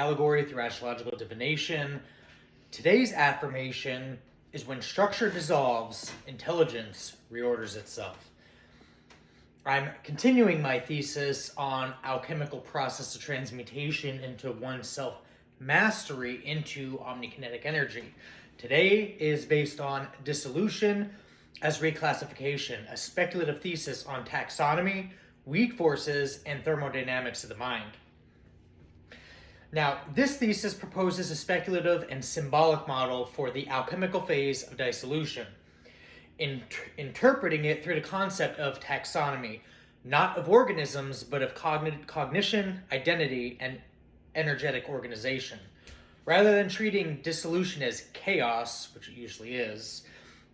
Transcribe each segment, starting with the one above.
allegory through astrological divination. Today's affirmation is when structure dissolves, intelligence reorders itself. I'm continuing my thesis on alchemical process of transmutation into oneself mastery into omnikinetic energy. Today is based on Dissolution as Reclassification, a speculative thesis on taxonomy, weak forces, and thermodynamics of the mind. Now, this thesis proposes a speculative and symbolic model for the alchemical phase of dissolution, interpreting it through the concept of taxonomy, not of organisms, but of cognition, identity, and energetic organization. Rather than treating dissolution as chaos, which it usually is,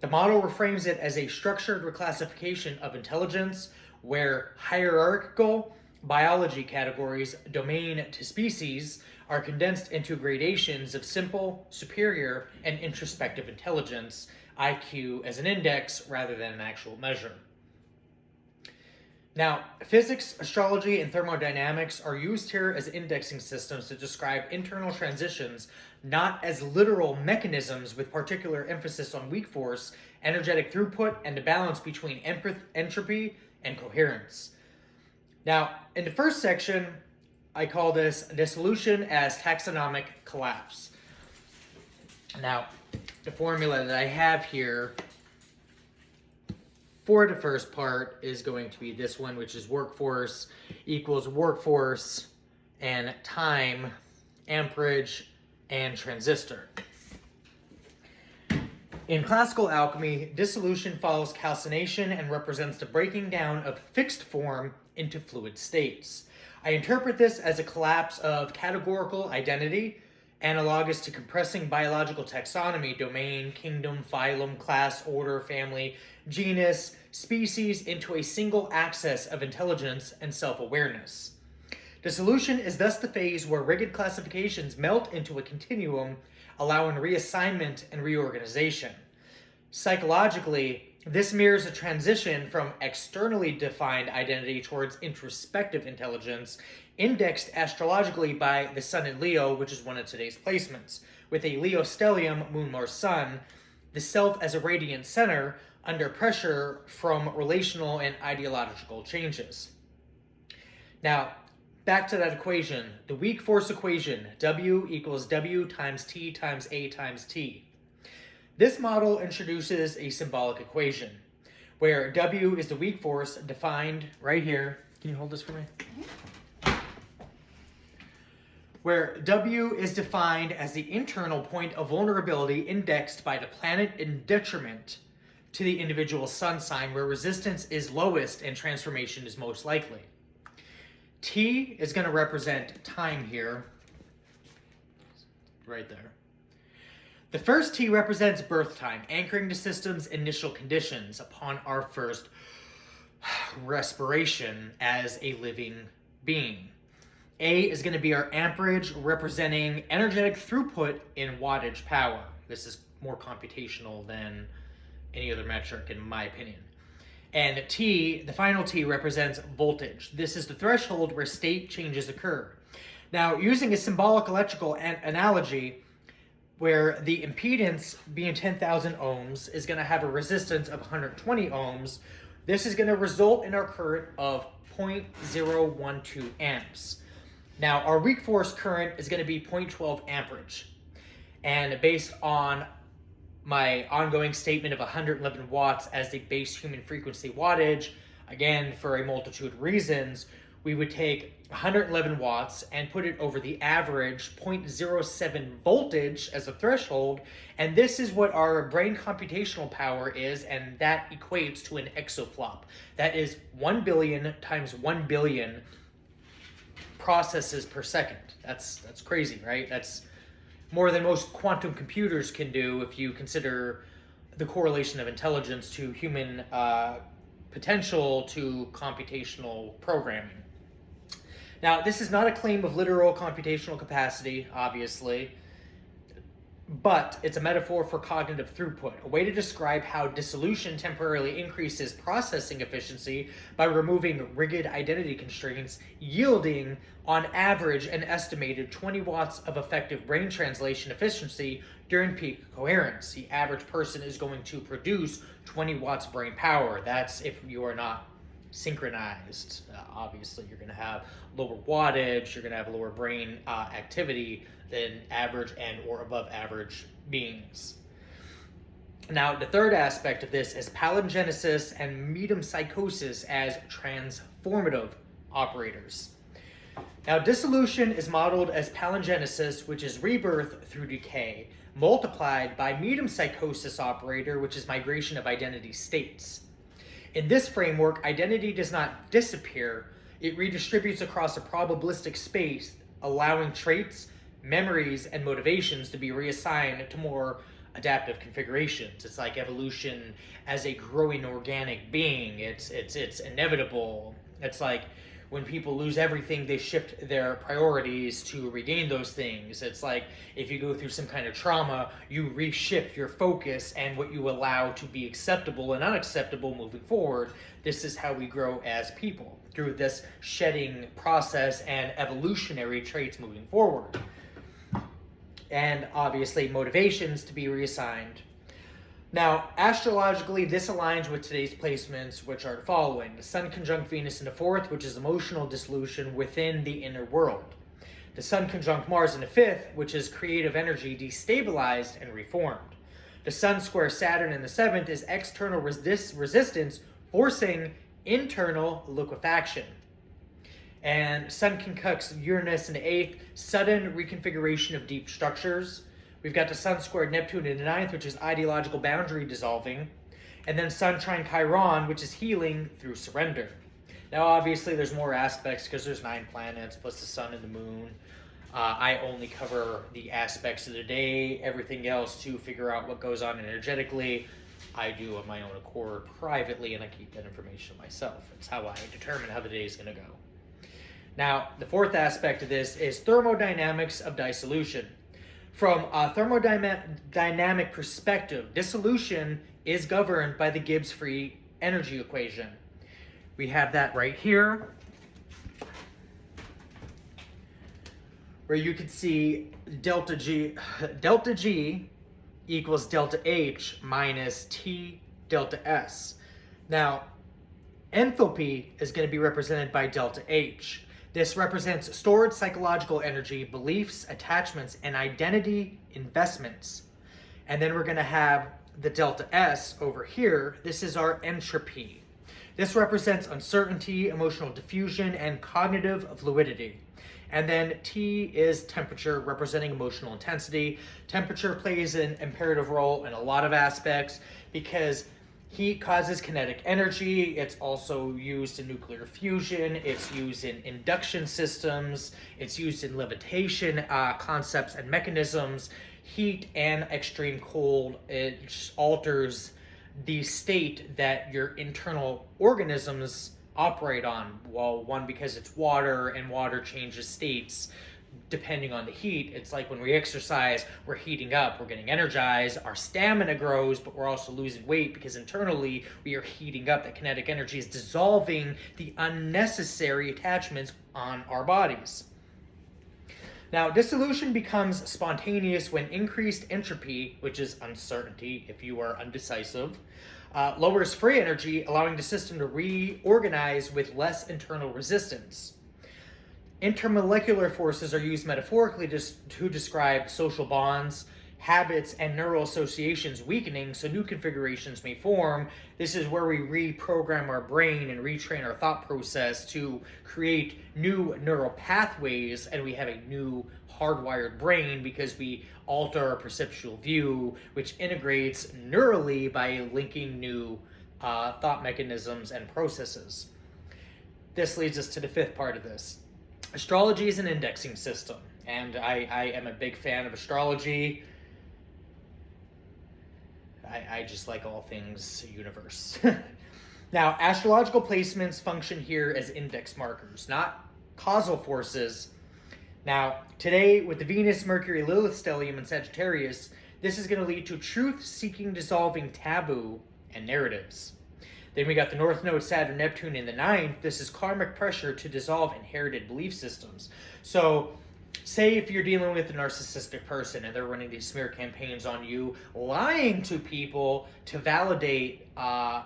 the model reframes it as a structured reclassification of intelligence where hierarchical biology categories, domain to species, are condensed into gradations of simple, superior, and introspective intelligence, IQ as an index rather than an actual measure. Now, physics, astrology, and thermodynamics are used here as indexing systems to describe internal transitions, not as literal mechanisms with particular emphasis on weak force, energetic throughput, and the balance between entropy and coherence. Now, in the first section, I call this Dissolution as Taxonomic Collapse. Now, the formula that I have here for the first part is going to be this one, which is workforce equals workforce and time, amperage, and transistor. In classical alchemy, dissolution follows calcination and represents the breaking down of fixed form into fluid states. I interpret this as a collapse of categorical identity, analogous to compressing biological taxonomy, domain, kingdom, phylum, class, order, family, genus, species into a single axis of intelligence and self-awareness. Dissolution is thus the phase where rigid classifications melt into a continuum, allowing reassignment and reorganization. Psychologically, this mirrors a transition from externally defined identity towards introspective intelligence, indexed astrologically by the Sun in Leo, which is one of today's placements, with a Leo stellium, Moon, Mars, Sun, the self as a radiant center under pressure from relational and ideological changes. Now, back to that equation, the weak force equation, W equals W times T times A times T. This model introduces a symbolic equation where W is the weak force defined right here. Can you hold this for me? Where W is defined as the internal point of vulnerability indexed by the planet in detriment to the individual sun sign, where resistance is lowest and transformation is most likely. T is going to represent time here, right there. The first T represents birth time, anchoring the system's initial conditions upon our first respiration as a living being. A is going to be our amperage, representing energetic throughput in wattage power. This is more computational than any other metric, in my opinion. And T, the final T, represents voltage. This is the threshold where state changes occur. Now, using a symbolic electrical analogy, where the impedance being 10,000 ohms is going to have a resistance of 120 ohms, this is going to result in our current of 0.012 amps. Now, our weak force current is going to be 0.12 amperage. And based on my ongoing statement of 111 watts as the base human frequency wattage, again, for a multitude of reasons, we would take 111 watts and put it over the average 0.07 voltage as a threshold, and this is what our brain computational power is, and that equates to an exaflop. That is 1 billion times 1 billion processes per second. That's crazy, right? That's more than most quantum computers can do if you consider the correlation of intelligence to human potential to computational programming. Now, this is not a claim of literal computational capacity, obviously. but it's a metaphor for cognitive throughput, a way to describe how dissolution temporarily increases processing efficiency by removing rigid identity constraints, yielding, on average, an estimated 20 watts of effective brain translation efficiency during peak coherence. The average person is going to produce 20 watts brain power. That's if you are not synchronized. Obviously, you're going to have lower wattage, you're going to have lower brain activity than average and or above average beings. Now, the third aspect of this is palingenesis and metempsychosis as transformative operators. Now, dissolution is modeled as palingenesis, which is rebirth through decay, multiplied by metempsychosis operator, which is migration of identity states. In this framework, identity does not disappear, it redistributes across a probabilistic space, allowing traits, memories, and motivations to be reassigned to more adaptive configurations. It's like evolution as a growing organic being. It's inevitable. It's like when people lose everything, they shift their priorities to regain those things. It's like if you go through some kind of trauma, you reshift your focus and what you allow to be acceptable and unacceptable moving forward. This is how we grow as people, through this shedding process and evolutionary traits moving forward. And obviously motivations to be reassigned. Now, astrologically, this aligns with today's placements, which are the following. The Sun conjunct Venus in the 4th, which is emotional dissolution within the inner world. The Sun conjunct Mars in the 5th, which is creative energy destabilized and reformed. The Sun square Saturn in the 7th is external resistance forcing internal liquefaction. And Sun conjuncts Uranus in the 8th, sudden reconfiguration of deep structures. We've got the Sun squared Neptune in the 9th, which is ideological boundary dissolving. And then Sun trine Chiron, which is healing through surrender. Now, obviously, there's more aspects because there's 9 planets plus the Sun and the Moon. I only cover the aspects of the day. Everything else to figure out what goes on energetically, I do on my own accord privately, and I keep that information myself. It's how I determine how the day is going to go. Now, the 4th aspect of this is thermodynamics of dissolution. From a thermodynamic perspective, dissolution is governed by the Gibbs free energy equation. We have that right here, where you can see delta G equals delta H minus T delta S. Now, enthalpy is going to be represented by delta H. This represents stored psychological energy, beliefs, attachments, and identity investments. And then we're going to have the delta S over here. This is our entropy. This represents uncertainty, emotional diffusion, and cognitive fluidity. And then T is temperature, representing emotional intensity. Temperature plays an imperative role in a lot of aspects because heat causes kinetic energy. It's also used in nuclear fusion. It's used in induction systems. It's used in levitation concepts and mechanisms. Heat and extreme cold, it alters the state that your internal organisms operate on. Well, one, because it's water, and water changes states depending on the heat. It's like when we exercise, we're heating up, we're getting energized, our stamina grows, but we're also losing weight because internally we are heating up. That kinetic energy is dissolving the unnecessary attachments on our bodies. Now, dissolution becomes spontaneous when increased entropy, which is uncertainty if you are undecisive, lowers free energy, allowing the system to reorganize with less internal resistance. Intermolecular forces are used metaphorically to describe social bonds, habits, and neural associations weakening so new configurations may form. This is where we reprogram our brain and retrain our thought process to create new neural pathways, and we have a new hardwired brain because we alter our perceptual view, which integrates neurally by linking new thought mechanisms and processes. This leads us to the 5th part of this. Astrology is an indexing system, and I am a big fan of astrology. I just like all things universe. Now, astrological placements function here as index markers, not causal forces. Now, today, with the Venus, Mercury, Lilith stellium in Sagittarius, this is going to lead to truth-seeking, dissolving taboo and narratives. Then we got the North Node, Saturn, Neptune in the 9th. This is karmic pressure to dissolve inherited belief systems. So, say if you're dealing with a narcissistic person and they're running these smear campaigns on you, lying to people to validate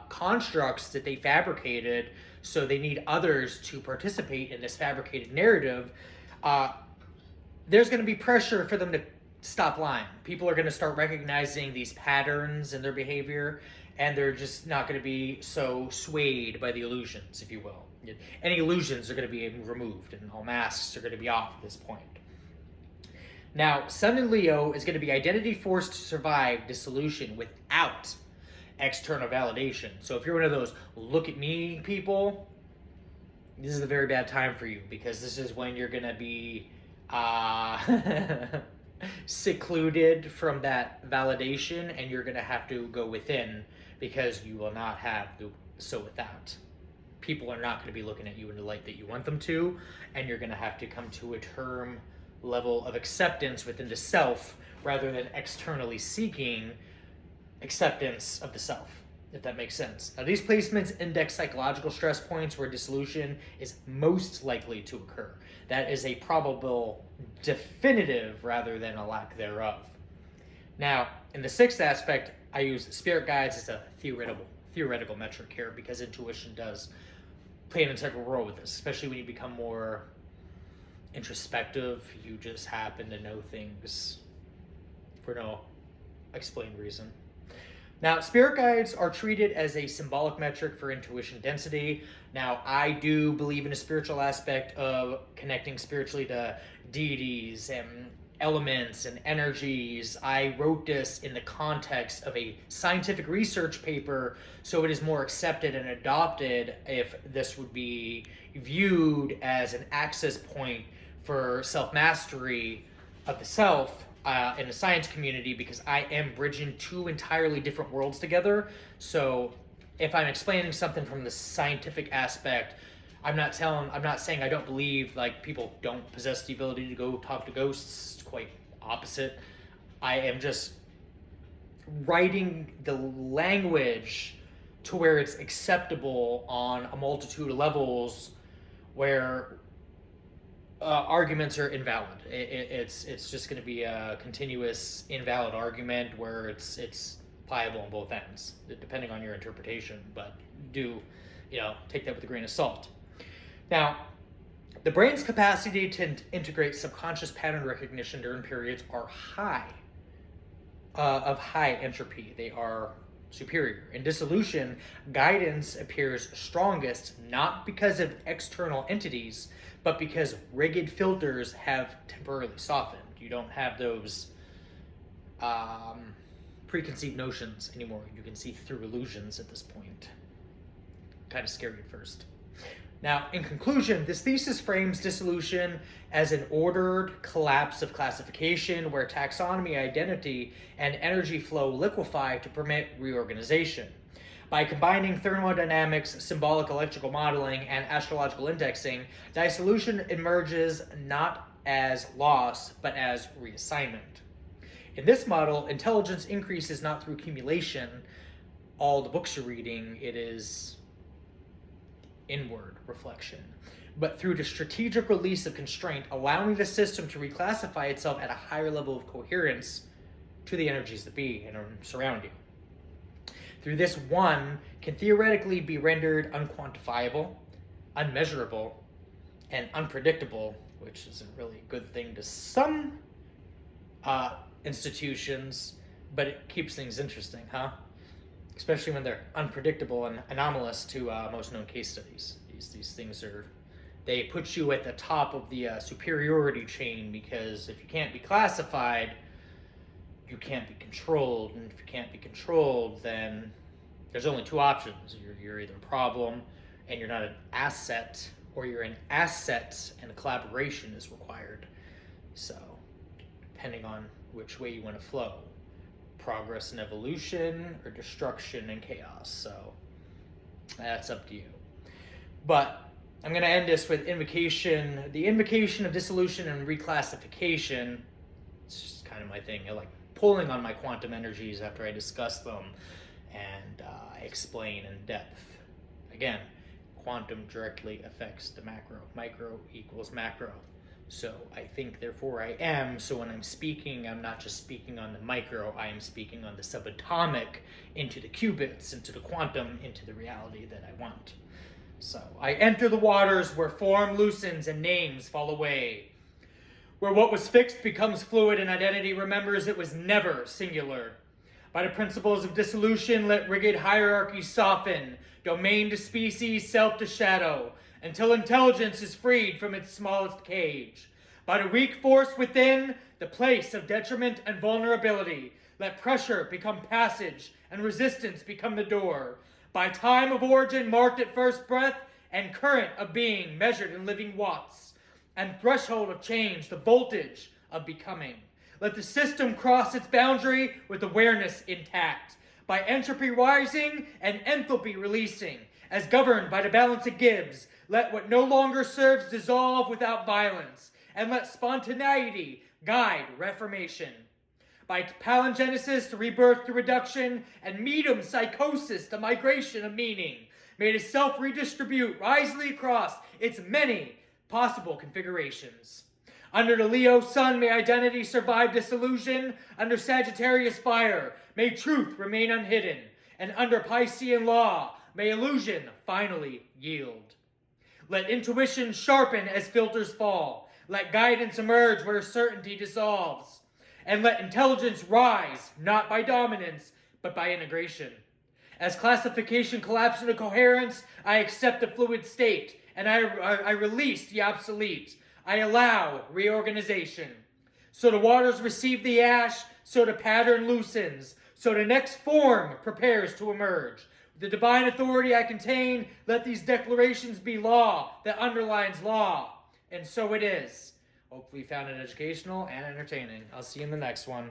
constructs that they fabricated, so they need others to participate in this fabricated narrative, there's going to be pressure for them to stop lying. People are going to start recognizing these patterns in their behavior, and they're just not going to be so swayed by the illusions, if you will. Any illusions are going to be removed, and all masks are going to be off at this point. Now, Sun in Leo is going to be identity forced to survive dissolution without external validation. So if you're one of those look at me people, this is a very bad time for you, because this is when you're going to be secluded from that validation, and you're going to have to go within, because you will not have the so without. People are not going to be looking at you in the light that you want them to, and you're going to have to come to a term level of acceptance within the self, rather than externally seeking acceptance of the self, if that makes sense. Now, these placements index psychological stress points where dissolution is most likely to occur. That is a probable definitive rather than a lack thereof. Now, in the 6th aspect, I use spirit guides as a theoretical metric here, because intuition does play an integral role with this, especially when you become more introspective. You just happen to know things for no explained reason. Now, spirit guides are treated as a symbolic metric for intuition density. Now, I do believe in a spiritual aspect of connecting spiritually to deities and elements and energies. I wrote this in the context of a scientific research paper, so it is more accepted and adopted if this would be viewed as an access point for self-mastery of the self in the science community, because I am bridging two entirely different worlds together. So if I'm explaining something from the scientific aspect, I'm not saying I don't believe like people don't possess the ability to go talk to ghosts. It's quite opposite. I am just writing the language to where it's acceptable on a multitude of levels, where arguments are invalid. It's just going to be a continuous invalid argument where it's pliable on both ends, depending on your interpretation. But do, take that with a grain of salt. Now, the brain's capacity to integrate subconscious pattern recognition during periods are of high entropy. They are superior. In dissolution, guidance appears strongest not because of external entities, but because rigid filters have temporarily softened. You don't have those preconceived notions anymore. You can see through illusions at this point. Kind of scary at first. Now, in conclusion, this thesis frames dissolution as an ordered collapse of classification where taxonomy, identity, and energy flow liquefy to permit reorganization. By combining thermodynamics, symbolic electrical modeling, and astrological indexing, dissolution emerges not as loss, but as reassignment. In this model, intelligence increases not through accumulation, all the books you're reading, it is inward reflection, but through the strategic release of constraint, allowing the system to reclassify itself at a higher level of coherence to the energies that be and surround you. Through this, one can theoretically be rendered unquantifiable, unmeasurable, and unpredictable, which is a really good thing to some institutions, but it keeps things interesting, huh? Especially when they're unpredictable and anomalous to most known case studies. These things they put you at the top of the superiority chain, because if you can't be classified, you can't be controlled. And if you can't be controlled, then there's only two options. You're either a problem and you're not an asset, or you're an asset and a collaboration is required. So, depending on which way you want to flow. Progress and evolution, or destruction and chaos. So that's up to you. But I'm going to end this with invocation, the invocation of dissolution and reclassification. It's just kind of my thing. I like pulling on my quantum energies after I discuss them and explain in depth. Again, quantum directly affects the macro. Micro equals macro. So I think, therefore I am. So when I'm speaking, I'm not just speaking on the micro, I am speaking on the subatomic into the qubits, into the quantum, into the reality that I want. So I enter the waters where form loosens and names fall away, where what was fixed becomes fluid and identity remembers it was never singular. By the principles of dissolution, let rigid hierarchies soften, domain to species, self to shadow, until intelligence is freed from its smallest cage. By the weak force within, the place of detriment and vulnerability, let pressure become passage and resistance become the door. By time of origin marked at first breath, and current of being measured in living watts, and threshold of change, the voltage of becoming. Let the system cross its boundary with awareness intact, by entropy rising and enthalpy releasing, as governed by the balance of Gibbs. Let what no longer serves dissolve without violence, and let spontaneity guide reformation. By palingenesis to rebirth to reduction, and medium psychosis to migration of meaning, may the self redistribute wisely across its many possible configurations. Under the Leo sun, may identity survive dissolution. Under Sagittarius fire, may truth remain unhidden. And under Piscean law, may illusion finally yield. Let intuition sharpen as filters fall. Let guidance emerge where certainty dissolves. And let intelligence rise, not by dominance, but by integration. As classification collapses into coherence, I accept a fluid state, and I release the obsolete. I allow reorganization. So the waters receive the ash, so the pattern loosens, so the next form prepares to emerge. With the divine authority I contain, let these declarations be law that underlines law. And so it is. Hopefully you found it educational and entertaining. I'll see you in the next one.